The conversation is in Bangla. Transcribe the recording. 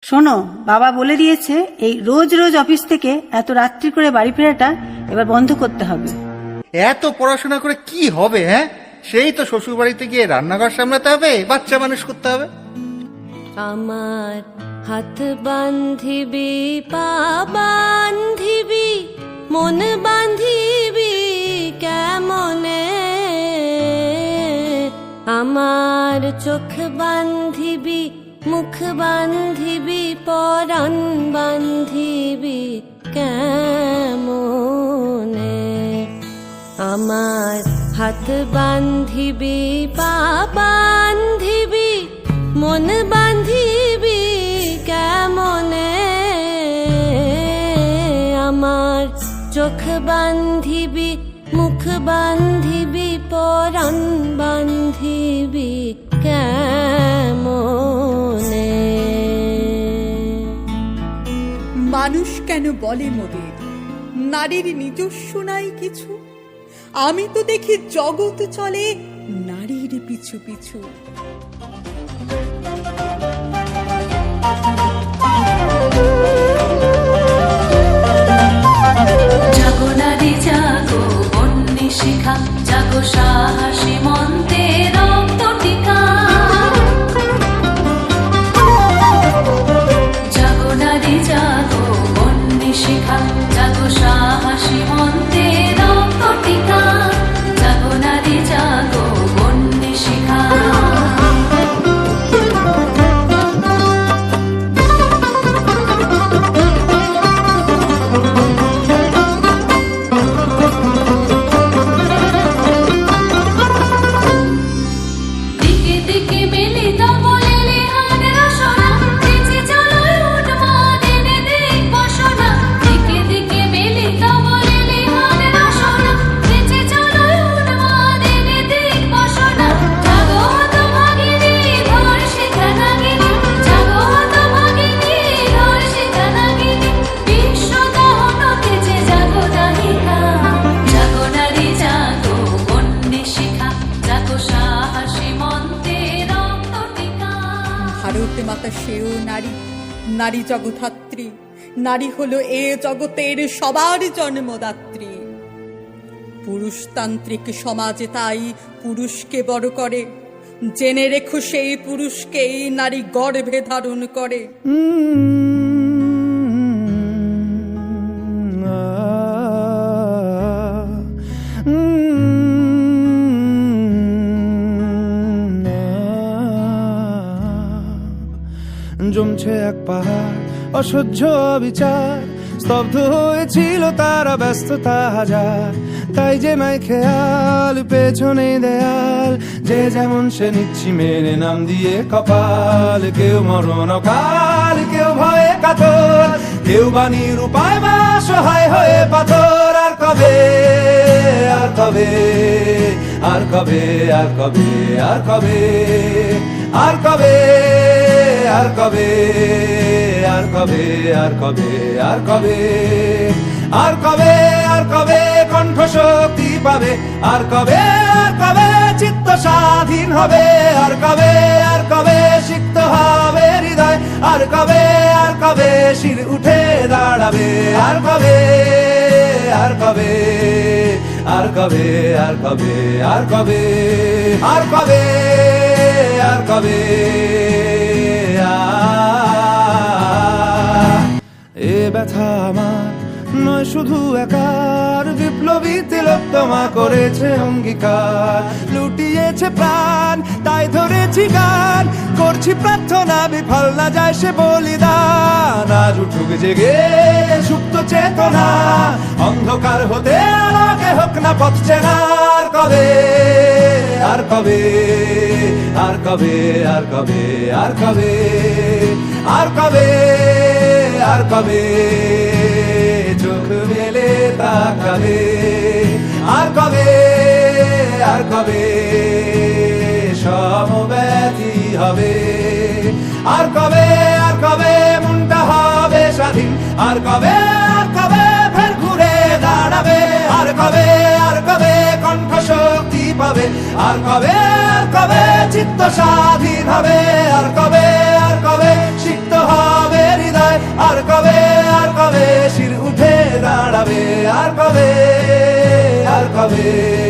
শোনো, বাবা বলে দিয়েছে এই রোজ রোজ অফিস থেকে এত রাত্রি করে বাড়ি ফেরাটা এবার বন্ধ করতে হবে। এত পড়াশোনা করে কি হবে? হ্যাঁ, সেই তো শ্বশুর বাড়িতে গিয়ে রান্নাঘর সামলাতে হবে, বাচ্চা মানুষ করতে হবে। আমার হাত বান্ধিবি, পা বান্ধিবি, মন বান্ধিবি কেমনে, আমার চোখ বান্ধিবি, মুখ বান্ধিবি, পরাণ বান্ধিবি কেমনে, আমার হাত বান্ধিবি, পা বান্ধিবি, মন বান্ধিবি কেমনে, আমার চোখ বান্ধিবি, মুখ বান্ধিবি, পরাণ বান্ধিবি কেমনে। মানুষ কেন বলে মোদের নারীর নিজস্ব নাই কিছু? আমি তো দেখি জগৎ চলে নারীর পিছু পিছু। জাগো নারী জাগো, বন্যী শিখা, জাগো সাহসী মন্তে রক্ত টিকা, জাগো নারী জাগো, বন্যী শিখা, জাগো সাহসী মন্তে রক্ত টিকা, জাগো নারী জাগো, বন্যী শিখা। ভারত মাতা সেও নারী, নারী জগধাত্রী, নারী হলো এ জগতের সবার জন্মদাত্রী। পুরুষতান্ত্রিক সমাজে তাই পুরুষকে বড় করে, জেনে রেখো সেই পুরুষকেই নারী গর্ভে ধারণ করে। জমছে এক পাহাড় অসহ্য বিচার, স্তব্ধ হয়েছিল তারা ব্যস্ততা হাজার, তাই যে মাই খেয়াল পেছনে দেয়াল, যে যেমন সে নিচ্ছি মেনে নাম দিয়ে কপাল, কেউ মরণ কাল, কেউ ভয়ে কাতর, কেউ বাণীর উপায় বা সহায় হয়ে পাথর। আর কবে, আর কবে, আর কবে, আর কবে, আর কবে, আর কবে, আর কবে, আর কবে, আর কবে, আর কবে, আর কবে, আর কবে কণ্ঠ শক্তি পাবে, আর কবে, আর কবে চিত্ত স্বাধীন হবে, আর কবে, আর কবে সিক্ত হবে হৃদয়, আর কবে, আর কবে শির উঠে দাঁড়াবে, আর কবে, আর কবে, আর কবে, আর কবে, আর কবে, আর কবে, আর কবে। এ ব্যথা আমার নয় শুধু একার, বিপ্লবী তিলোত্তমা করেছে অঙ্গীকার, লুটিয়েছে প্রাণ তাই ধরেছি গান, করছি প্রার্থনা বিফল না যায় সে বলিদান। আজ উঠুক জেগে সুপ্ত চেতনা, অন্ধকার হতে আলোকে হোক না পথ চেনা। আর কবে, আর কবে, আর কবে, আর কবে, আর কবে, আর কবে, আর কবে চোখ মেলে তাকাবে, আর কবে, আর কবে সমব্যথী হবে, আর কবে, আর কবে মনটা হবে স্বাধীন, আর কবে, আর কবে ফের ঘুরে দাঁড়াবে, আর কবে, আর কবে কণ্ঠ শক্তি পাবে, আর কবে, আর কবে চিত্ত স্বাধীন হবে, আর কবে, আর কবে সিক্ত হবে আর কবে আর কবে